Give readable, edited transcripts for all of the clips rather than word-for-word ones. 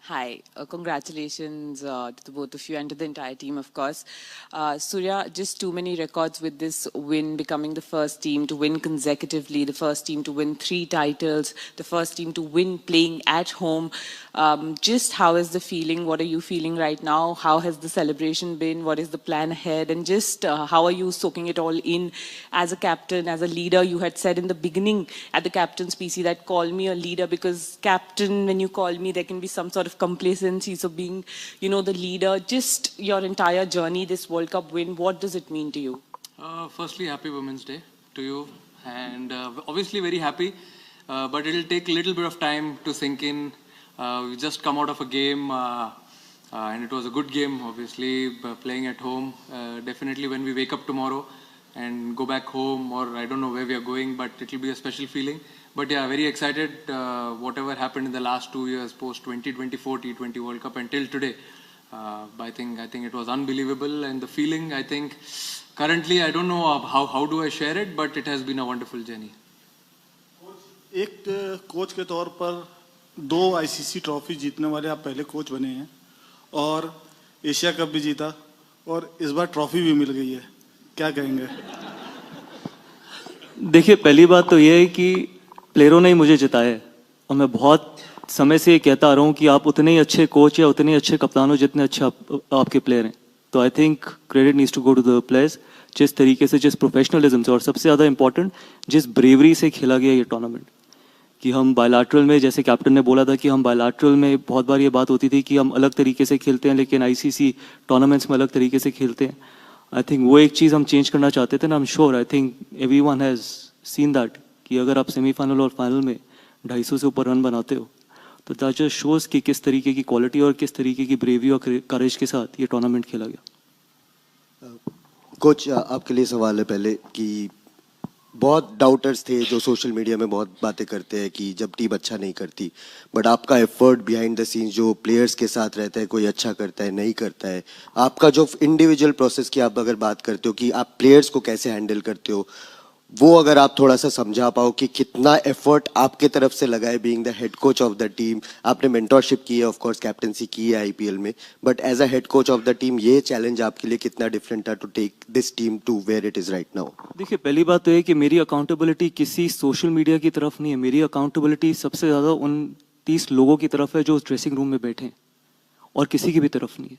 Hi, congratulations to the both of you and to the entire team, of course. Surya, just too many records with this win, becoming the first team to win consecutively, the first team to win 3 titles, the first team to win playing at home. Just how is the feeling? What are you feeling right now? How has the celebration been? What is the plan ahead? And just how are you soaking it all in as a captain, as a leader? You had said in the beginning at the captain's PC that call me a leader, because captain, when you call me, there can be some sort of complacency. So being, the leader, just your entire journey, this World Cup win, what does it mean to you? Firstly, happy Women's Day to you, and obviously very happy, but it'll take a little bit of time to sink in. We just come out of a game, and it was a good game, obviously, playing at home. Definitely when we wake up tomorrow and go back home, or I don't know where we are going, but it'll be a special feeling. But yeah, very excited. Whatever happened in the last 2 years, post 2024 T20 World Cup until today, I think it was unbelievable, and the feeling, I think, currently I don't know how do I share it, but it has been a wonderful journey. एक coach के तौर पर 2 ICC trophy जीतने वाले आप पहले coach बने हैं और एशिया कप भी जीता और इस बार ट्रॉफी भी मिल गई है, क्या कहेंगे? देखिए, पहली बात तो ये है कि प्लेयरों ने ही मुझे जिताया है और मैं बहुत समय से ये कहता आ रहा हूँ कि आप उतने ही अच्छे कोच या उतने ही अच्छे कप्तान हो जितने अच्छे आपके प्लेयर हैं. तो I think credit needs to go to the players. जिस तरीके से, जिस प्रोफेशनलिज्म से और सबसे ज़्यादा इंपॉर्टेंट जिस ब्रेवरी से खेला गया ये टूर्नामेंट, कि हम बायलैटरल में, जैसे कैप्टन ने बोला था कि हम बायलैटरल में बहुत बार ये बात होती थी कि हम अलग तरीके से खेलते हैं लेकिन आईसीसी टूर्नामेंट्स में अलग तरीके से खेलते हैं. आई थिंक वो एक चीज़ हम चेंज करना चाहते थे ना. I am sure, I think everyone has seen that कि अगर आप सेमीफाइनल और फाइनल में 250 से ऊपर रन बनाते हो तो दैट जस्ट शोज़ कि किस तरीके की क्वालिटी और किस तरीके की ब्रेवी और करेज के साथ ये टूर्नामेंट खेला गया. कोच, आपके लिए सवाल है पहले कि बहुत डाउटर्स थे जो सोशल मीडिया में बहुत बातें करते हैं कि जब टीम अच्छा नहीं करती, बट आपका एफर्ट बिहाइंड द सीन्स जो प्लेयर्स के साथ रहता है, कोई अच्छा करता है नहीं करता है, आपका जो इंडिविजुअल प्रोसेस की आप अगर बात करते हो कि आप प्लेयर्स को कैसे हैंडल करते हो, वो अगर आप थोड़ा सा समझा पाओ कि कितना एफर्ट आपके तरफ से लगा है being the head coach of the team. आपने मेंटरशिप की है, ऑफ कोर्स कैप्टनसी की है आईपीएल में, but as a head coach of the team ये चैलेंज आपके लिए कितना डिफरेंट था to take this team to where it is right now? देखिए, पहली बात तो ये कि मेरी अकाउंटेबिलिटी किसी सोशल मीडिया की तरफ नहीं है. मेरी अकाउंटेबिलिटी सबसे ज़्यादा उन 30 लोगों की तरफ है जो ड्रेसिंग रूम में बैठे हैं, और किसी की भी तरफ नहीं है.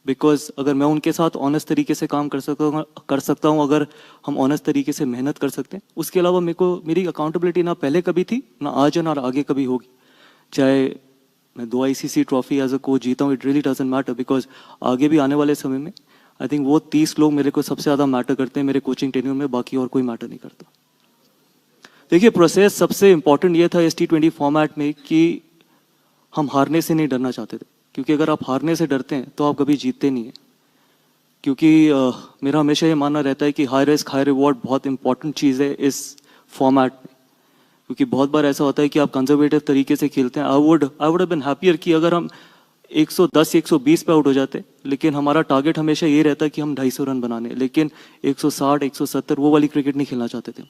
बिकॉज अगर मैं उनके साथ ऑनेस्ट तरीके से काम कर सकता हूँ, अगर हम ऑनेस्ट तरीके से मेहनत कर सकते हैं, उसके अलावा मेरी अकाउंटेबिलिटी ना पहले कभी थी, ना आज है, ना आगे कभी होगी. चाहे मैं 2 ICC trophy as a coach जीता हूँ, it really doesn't matter, because आगे भी आने वाले समय में आई थिंक वो 30 लोग मेरे को सबसे ज़्यादा मैटर करते हैं मेरे कोचिंग टेन्योर में, बाकी और कोई मैटर नहीं करता. देखिए, प्रोसेस सबसे इंपॉर्टेंट ये था इस T20 फॉर्मेट में कि हम हारने से नहीं डरना चाहते थे, क्योंकि अगर आप हारने से डरते हैं तो आप कभी जीतते नहीं हैं. क्योंकि मेरा हमेशा ये मानना रहता है कि हाई रिस्क हाई रिवॉर्ड बहुत इंपॉर्टेंट चीज़ है इस फॉर्मेट में, क्योंकि बहुत बार ऐसा होता है कि आप कंजर्वेटिव तरीके से खेलते हैं. I would have been happier कि अगर हम 110 120 पे आउट हो जाते, लेकिन हमारा टारगेट हमेशा ये रहता है कि हम 250 रन बनाने, लेकिन 160 170 वो वाली क्रिकेट नहीं खेलना चाहते थे.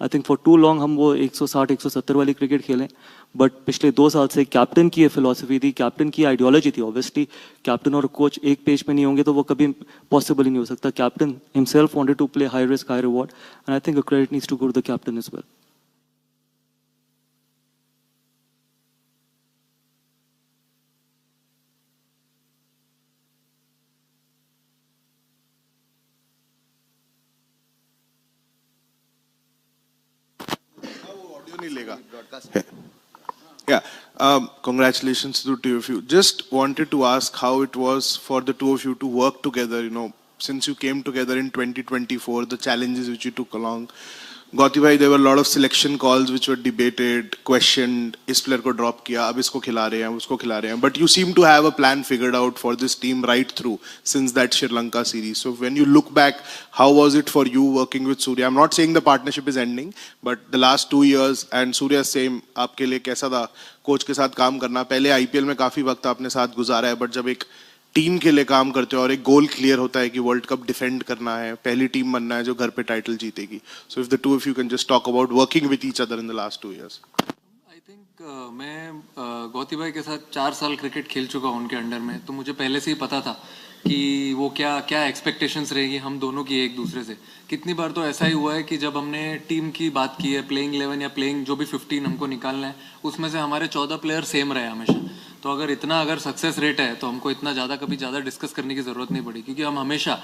I think for too long हम वो 160 170 वाली क्रिकेट खेलें. बट पिछले 2 साल से कैप्टन की ये फिलॉसफी थी, कैप्टन की आइडियोलॉजी थी. ऑब्वियसली कैप्टन और कोच एक पेज पे नहीं होंगे तो वो कभी पॉसिबल ही नहीं हो सकता. Captain himself wanted to play high risk high reward, and I think credit needs to go to the captain as well. Yeah, congratulations to the two of you. Just wanted to ask how it was for the two of you to work together, since you came together in 2024, the challenges which you took along. Gauti bhai, there were a lot of selection calls which were debated, questioned, इस player को drop किया, अब इसको खिला रहे हैं, उसको खिला रहे हैं. But you seem to have a plan figured out for this team right through since that Sri Lanka series. So when you look back, how was it for you working with Surya? I'm not saying the partnership is ending, but the last 2 years and Surya same, आपके लिए कैसा था coach के साथ काम करना? पहले IPL में काफी वक्त आपने साथ गुजारा है, बट जब एक टीम के लिए काम करते हो और एक गोल क्लियर होता है कि वर्ल्ड कप डिफेंड करना है, पहली टीम बनना है जो घर पे टाइटल जीतेगी. So if the two of you can just talk about working with each other in the last 2 years. I think मैं गौती भाई के साथ 4 साल क्रिकेट खेल चुका हूँ उनके अंडर में, तो मुझे पहले से ही पता था कि वो क्या क्या एक्सपेक्टेशंस रहेगी हम दोनों की एक दूसरे से। कितनी बार तो ऐसा ही हुआ है कि जब हमने टीम की बात की है, प्लेइंग 11 या प्लेइंग जो भी 15 हमको निकालना है, उसमें से हमारे 14 प्लेयर सेम रहे हमेशा। तो अगर सक्सेस रेट है तो हमको इतना कभी ज़्यादा डिस्कस करने की ज़रूरत नहीं पड़ी, क्योंकि हम हमेशा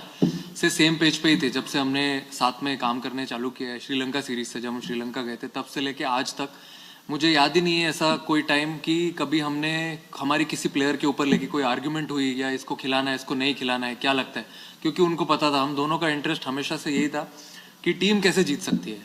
से सेम पेज पे ही थे। जब से हमने साथ में काम करने चालू किया है श्रीलंका सीरीज से, जब हम श्रीलंका गए थे, तब से लेके आज तक मुझे याद ही नहीं है ऐसा कोई टाइम कि कभी हमने हमारी किसी प्लेयर के ऊपर लेके कोई आर्ग्यूमेंट हुई या इसको खिलाना है इसको नहीं खिलाना है, क्या लगता है। क्योंकि उनको पता था, हम दोनों का इंटरेस्ट हमेशा से यही था कि टीम कैसे जीत सकती है,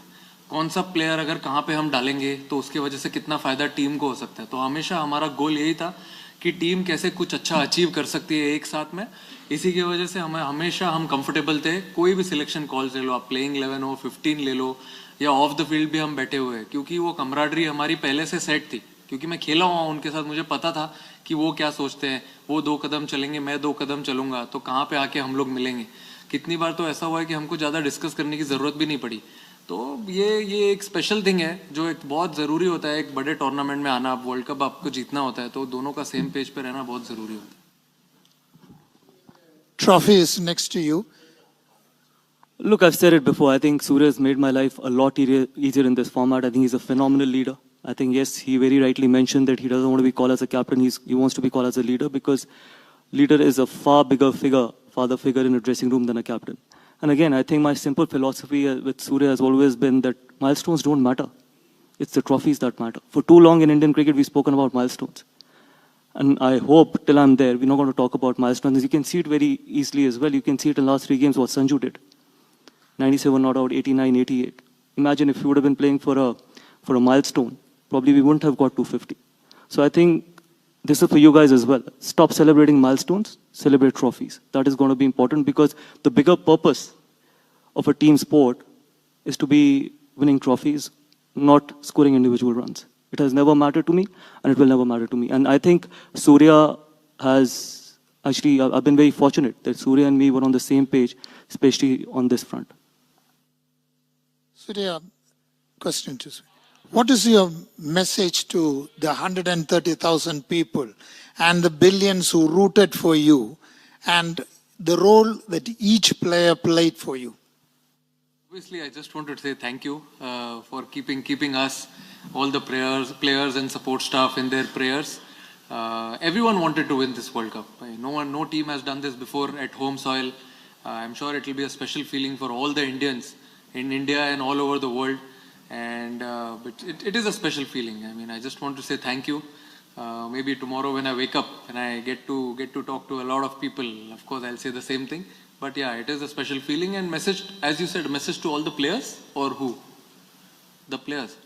कौन सा प्लेयर अगर कहाँ पे हम डालेंगे तो उसकी वजह से कितना फ़ायदा टीम को हो सकता है। तो हमेशा हमारा गोल यही था कि टीम कैसे कुछ अच्छा अचीव कर सकती है एक साथ में। इसी की वजह से हमें हमेशा हम कंफर्टेबल थे। कोई भी सिलेक्शन कॉल्स ले लो, आप प्लेइंग 11 हो, 15 ले लो, या ऑफ द फील्ड भी हम बैठे हुए हैं, क्योंकि वो कमराडरी हमारी पहले से सेट थी। क्योंकि मैं खेला हुआ उनके साथ, मुझे पता था कि वो क्या सोचते हैं। वो 2 कदम चलेंगे, मैं 2 कदम चलूंगा, तो कहाँ पे आके हम लोग मिलेंगे। कितनी बार तो ऐसा हुआ है कि हमको ज़्यादा डिस्कस करने की ज़रूरत भी नहीं पड़ी। तो ये एक स्पेशल थिंग है जो एक बहुत ज़रूरी होता है। एक बड़े टूर्नामेंट में आना, वर्ल्ड कप आपको जीतना होता है, तो दोनों का सेम पेज पे रहना बहुत ज़रूरी होता है। Trophy is next to you. Look, I've said it before. I think Surya has made my life a lot easier in this format. I think he's a phenomenal leader. I think, yes, he very rightly mentioned that he doesn't want to be called as a captain. He wants to be called as a leader, because leader is a far bigger father figure in a dressing room than a captain. And again, I think my simple philosophy with Surya has always been that milestones don't matter. It's the trophies that matter. For too long in Indian cricket, we've spoken about milestones. And I hope till I'm there, we're not going to talk about milestones. You can see it very easily as well. You can see it in the last 3 games what Sanju did. 97 not out, 89, 88. Imagine if we would have been playing for a milestone, probably we wouldn't have got 250. So I think this is for you guys as well. Stop celebrating milestones, celebrate trophies. That is going to be important, because the bigger purpose of a team sport is to be winning trophies, not scoring individual runs. It has never mattered to me, and it will never matter to me. And I think Surya has, actually, I've been very fortunate that Surya and me were on the same page, especially on this front. Surya, question to Surya. What is your message to the 130,000 people and the billions who rooted for you, and the role that each player played for you? Obviously, I just wanted to say thank you for keeping us, all the players and support staff in their prayers. Everyone wanted to win this World Cup. No team has done this before at home soil. I'm sure it will be a special feeling for all the Indians in India and all over the world. And but it is a special feeling. I mean, I just want to say thank you. Maybe tomorrow when I wake up and I get to talk to a lot of people, of course I'll say the same thing. But yeah, it is a special feeling. And message, as you said, a message to all the players, or who? The players.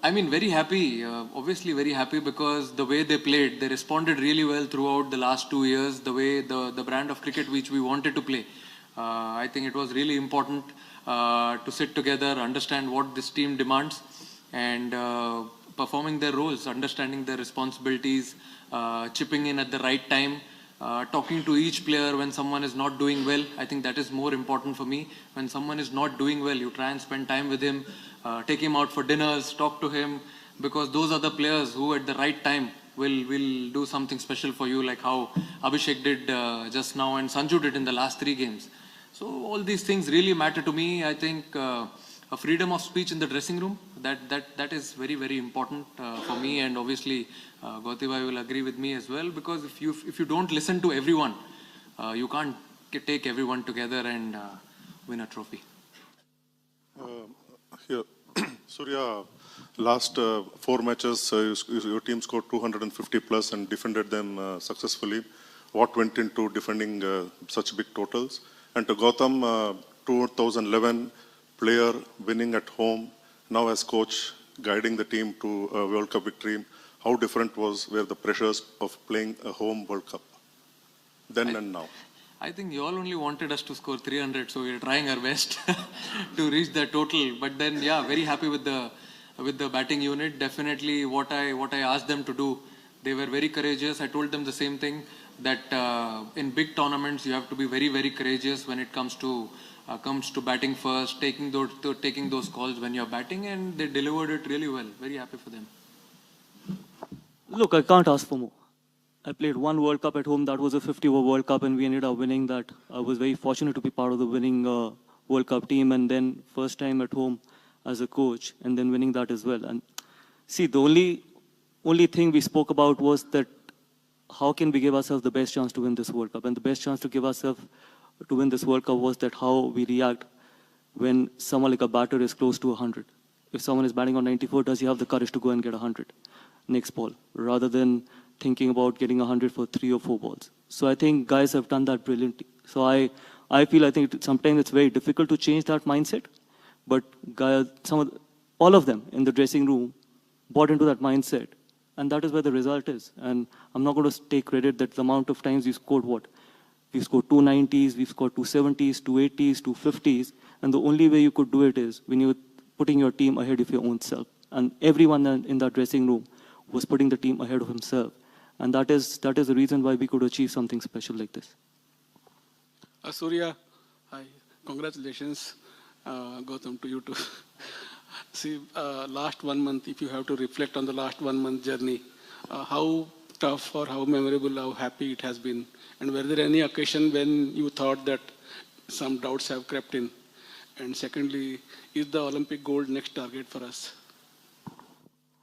I mean, very happy, obviously very happy, because the way they played, they responded really well throughout the last 2 years, the way the brand of cricket which we wanted to play. I think it was really important to sit together, understand what this team demands, and performing their roles, understanding their responsibilities, chipping in at the right time, talking to each player when someone is not doing well. I think that is more important for me. When someone is not doing well, you try and spend time with him, take him out for dinners, talk to him, because those are the players who at the right time will do something special for you, like how Abhishek did just now and Sanju did in the last 3 games. So all these things really matter to me. I think a freedom of speech in the dressing room, that is very, very important for me, and obviously Gauti bhai will agree with me as well, because if you don't listen to everyone, you can't take everyone together and win a trophy. Here, Surya, last 4 matches, your team scored 250 plus and defended them successfully. What went into defending such big totals? And to Gautam, 2011 player winning at home, now as coach, guiding the team to a World Cup victory. How different were the pressures of playing a home World Cup then and now? I think you all only wanted us to score 300, so we're trying our best to reach that total. But then, yeah, very happy with the batting unit. Definitely what I asked them to do, they were very courageous. I told them the same thing. that in big tournaments you have to be very, very courageous when it comes to batting first, taking those calls when you're batting, and they delivered it really well. Very happy for them. Look, I can't ask for more. I played one World Cup at home. That was a 50-over World Cup, and we ended up winning that. I was very fortunate to be part of the winning World Cup team, and then first time at home as a coach, and then winning that as well. And see, the only thing we spoke about was that how can we give ourselves the best chance to win this World Cup? And the best chance to give ourselves to win this World Cup was that how we react when someone like a batter is close to 100. If someone is batting on 94, does he have the courage to go and get 100 next ball, rather than thinking about getting 100 for 3 or 4 balls? So I think guys have done that brilliantly. So I think sometimes it's very difficult to change that mindset, but guys, all of them in the dressing room bought into that mindset, and that is where the result is. And I'm not going to take credit that the amount of times we scored what? We scored 290s, we've scored 270s, 280s, 250s, and the only way you could do it is when you're putting your team ahead of your own self. And everyone in that dressing room was putting the team ahead of himself. And that is the reason why we could achieve something special like this. Surya, hi. Congratulations, Gautam, to you too. See, last 1 month, if you have to reflect on the last 1 month journey, how tough or how memorable, how happy it has been? And were there any occasion when you thought that some doubts have crept in? And secondly, is the Olympic gold next target for us?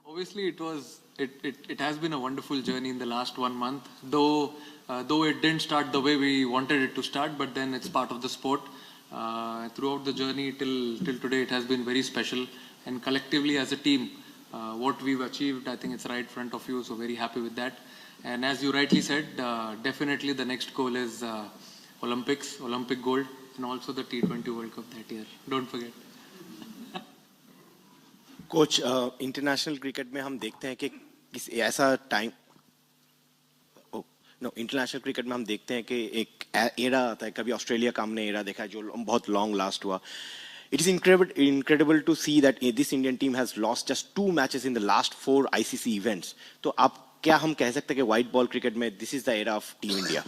Obviously, it has been a wonderful journey in the last 1 month, though it didn't start the way we wanted it to start, but then it's part of the sport. Throughout the journey till today, it has been very special, and collectively as a team, what we've achieved, I think it's right in front of you, so very happy with that. And as you rightly said, definitely the next goal is Olympic gold, and also the T20 World Cup that year. Don't forget. Coach international cricket में हम देखते हैं कि ऐसा time international cricket में हम देखते हैं कि एक एरा आता है, कभी ऑस्ट्रेलिया का हमने एरा देखा है जो बहुत लॉन्ग लास्ट हुआ. It is incredible to see that this Indian team has lost just 2 matches in the last 4 ICC events. तो आप क्या हम कह सकते हैं कि व्हाइट बॉल क्रिकेट में this is the era of team India?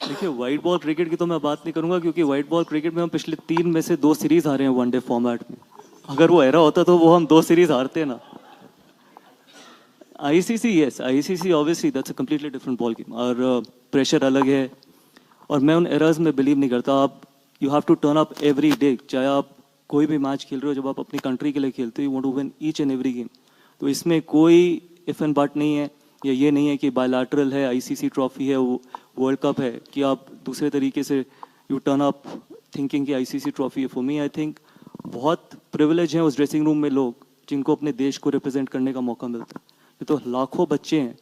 देखिए, व्हाइट बॉल क्रिकेट की तो मैं बात नहीं करूंगा, क्योंकि व्हाइट बॉल क्रिकेट में हम पिछले 3 में से 2 सीरीज हारे हैं वनडे फॉर्मेट में. अगर वो एरा होता तो वो हम 2 सीरीज हारते ना. ICC, yes, ICC obviously that's a completely different ball game. और प्रेशर अलग है, और मैं उन एराज में बिलीव नहीं करता. आप you have to turn up every day. चाहे आप कोई भी मैच खेल रहे हो, जब आप अपनी कंट्री के लिए खेलते हो, you want to win each and every game. तो इसमें कोई इफ एंड बट नहीं है, या ये नहीं है कि बायलैटरल है, ICC ट्रॉफी है, वर्ल्ड कप है, कि आप दूसरे तरीके से यू टर्न अप थिंकिंग कि ICC ट्रॉफी है. फॉर मी आई थिंक बहुत प्रिविलेज हैं उस ड्रेसिंग रूम में लोग जिनको अपने देश को रिप्रेजेंट करने का मौका मिलता है. ये तो लाखों बच्चे हैं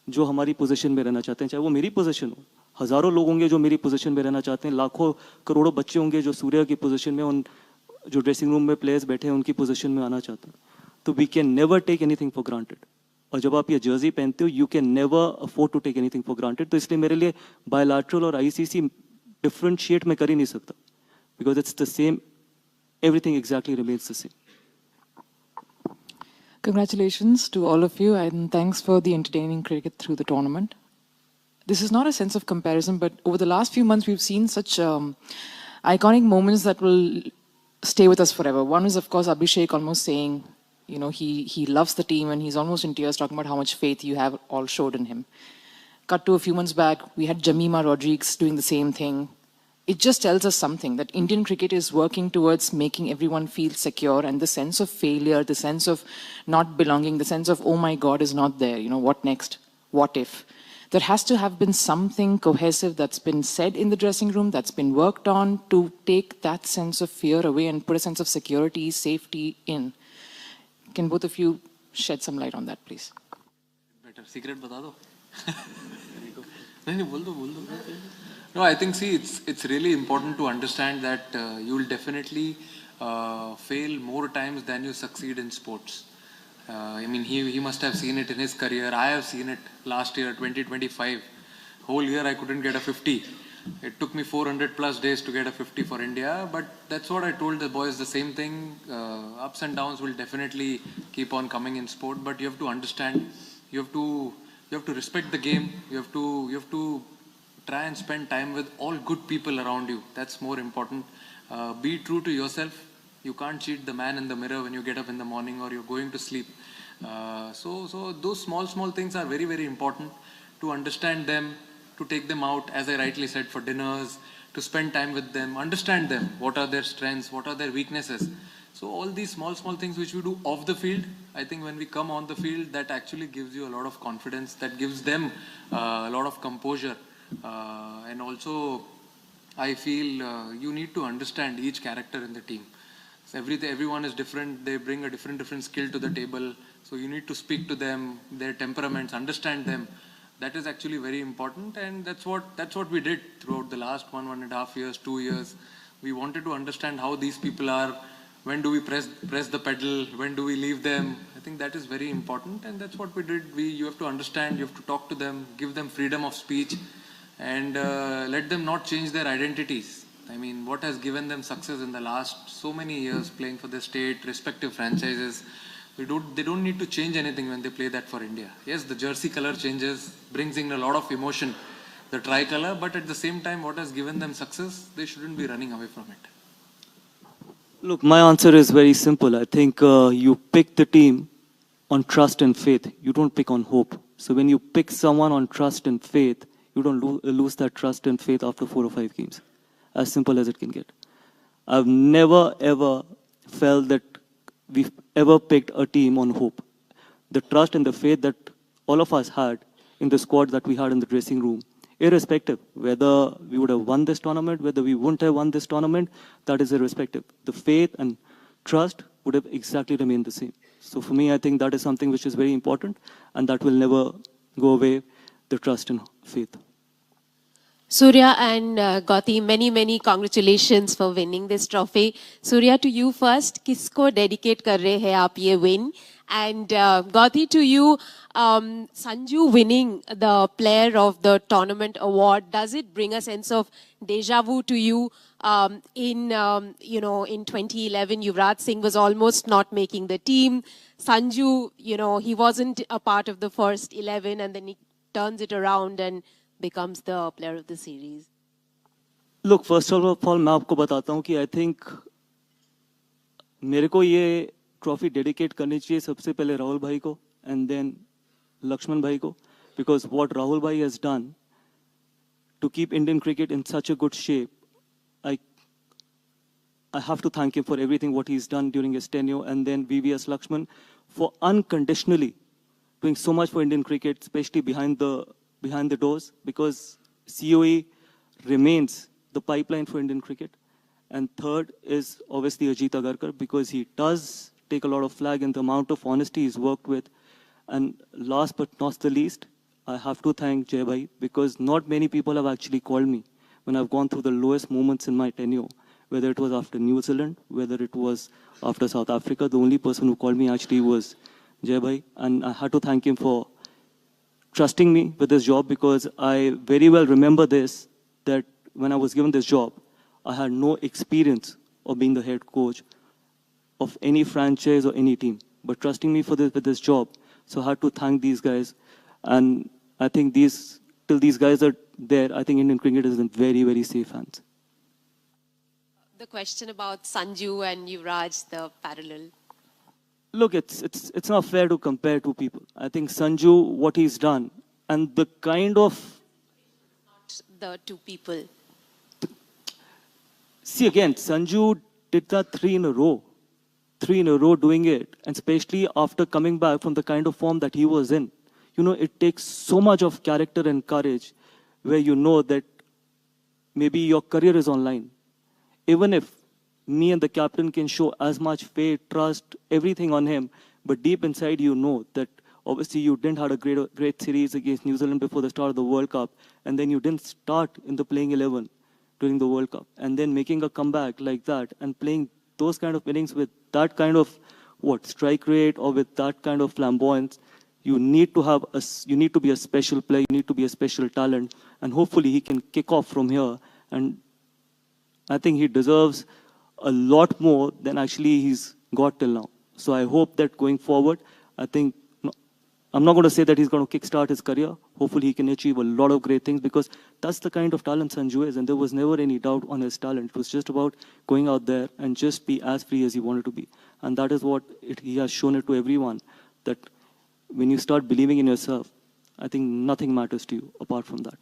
जो हमारी पोजीशन में रहना चाहते हैं, चाहे वो मेरी पोजीशन हो. हज़ारों लोग होंगे जो मेरी पोजीशन में रहना चाहते हैं, लाखों करोड़ों बच्चे होंगे जो सूर्या की पोजीशन में, उन जो ड्रेसिंग रूम में प्लेयर्स बैठे हैं उनकी पोजीशन में आना चाहते हैं. तो we can never take anything for granted. और जब आप ये जर्सी पहनते हो, you can never afford to take anything for granted. तो इसलिए मेरे लिए बायलैटरल और ICC डिफरेंशिएट मैं कर ही नहीं सकता, because it's the same, everything exactly remains the same. Congratulations to all of you, and thanks for the entertaining cricket through the tournament. This is not a sense of comparison, but over the last few months, we've seen such iconic moments that will stay with us forever. One is, of course, Abhishek almost saying, you know, he loves the team, and he's almost in tears talking about how much faith you have all showed in him. Cut to a few months back, we had Jamima Rodriguez doing the same thing. It just tells us something, that Indian cricket is working towards making everyone feel secure, and the sense of failure, the sense of not belonging, the sense of, oh my God, is not there. You know, what next? What if? There has to have been something cohesive that's been said in the dressing room, that's been worked on to take that sense of fear away and put a sense of security, safety in. Can both of you shed some light on that, please? Better secret bata do. नहीं बोल दो. No, I think, see, it's really important to understand that you will definitely fail more times than you succeed in sports. I mean, he must have seen it in his career. I have seen it last year, 2025. Whole year I couldn't get a 50. It took me 400 plus days to get a 50 for India. But that's what I told the boys, the same thing. Ups and downs will definitely keep on coming in sport. But you have to understand, you have to you have to respect the game. You have to try and spend time with all good people around you. That's more important. Be true to yourself. You can't cheat the man in the mirror when you get up in the morning or you're going to sleep. So those small things are very, very important to understand them, to take them out, as I rightly said, for dinners, to spend time with them, understand them. What are their strengths? What are their weaknesses? So all these small things which we do off the field, I think when we come on the field, that actually gives you a lot of confidence. That gives them a lot of composure. And also, I feel you need to understand each character in the team. So everyone is different. They bring a different skill to the table. So you need to speak to them, their temperaments, understand them. That is actually very important, and that's what we did throughout the last 1.5 years, 2 years. We wanted to understand how these people are. When do we press the pedal? When do we leave them? I think that is very important, and that's what we did. You have to understand. You have to talk to them, give them freedom of speech, and let them not change their identities. I mean, what has given them success in the last so many years, playing for the state, respective franchises. They don't need to change anything when they play that for India. Yes, the jersey color changes, brings in a lot of emotion, the tricolor, but at the same time, what has given them success, they shouldn't be running away from it. Look, my answer is very simple. I think you pick the team on trust and faith. You don't pick on hope. So when you pick someone on trust and faith, you don't lose that trust and faith after 4 or 5 games. As simple as it can get. I've never, ever felt that we've ever picked a team on hope. The trust and the faith that all of us had in the squad that we had in the dressing room, irrespective whether we would have won this tournament, whether we wouldn't have won this tournament, that is irrespective. The faith and trust would have exactly remained the same. So for me, I think that is something which is very important, and that will never go away, the trust and faith. Surya and Gauti, many congratulations for winning this trophy. Surya, to you first, किसको dedicate कर रहे हैं आप ये win? And Gauti, to you, Sanju winning the Player of the Tournament award, does it bring a sense of deja vu to you? In 2011, Yuvraj Singh was almost not making the team. Sanju, he wasn't a part of the first 11, and then he turns it around and becomes the player of the series. Look, first of all, मैं आपको बताता हूँ कि I think मेरे को ये trophy dedicate करनी चाहिए सबसे पहले राहुल भाई को and then लक्ष्मण भाई को, because what Rahul bhai has done to keep Indian cricket in such a good shape, I have to thank him for everything what he's done during his tenure, and then VVS Lakshman for unconditionally doing so much for Indian cricket, especially behind the doors, because COE remains the pipeline for Indian cricket. And third is obviously Ajit Agarkar, because he does take a lot of flag in the amount of honesty he's worked with. And last but not the least, I have to thank Jai Bhai, because not many people have actually called me when I've gone through the lowest moments in my tenure, whether it was after New Zealand, whether it was after South Africa. The only person who called me actually was Jai Bhai, and I had to thank him for trusting me with this job, because I very well remember this, that when I was given this job, I had no experience of being the head coach of any franchise or any team, but trusting me with this job. So I had to thank these guys, and I think till these guys are there, I think Indian cricket is in very, very safe hands. The question about Sanju and Yuvraj, the parallel. Look, it's not fair to compare two people. I think Sanju, what he's done, and the kind of... The two people. See, again, Sanju did that 3 in a row. 3 in a row doing it, and especially after coming back from the kind of form that he was in. It takes so much of character and courage, where you know that maybe your career is online. Even if me and the captain can show as much faith, trust, everything on him, but deep inside you know that obviously you didn't have a great series against New Zealand before the start of the World Cup, and then you didn't start in the playing 11 during the World Cup, and then making a comeback like that and playing those kind of innings with that kind of strike rate or with that kind of flamboyance, you need to be a special player, you need to be a special talent, and hopefully he can kick off from here. And I think he deserves a lot more than actually he's got till now. So I hope that going forward, I think I'm not going to say that he's going to kickstart his career. Hopefully he can achieve a lot of great things because that's the kind of talent Sanju is, and there was never any doubt on his talent. It was just about going out there and just be as free as he wanted to be. And that is what he has shown it to everyone, that when you start believing in yourself, I think nothing matters to you apart from that.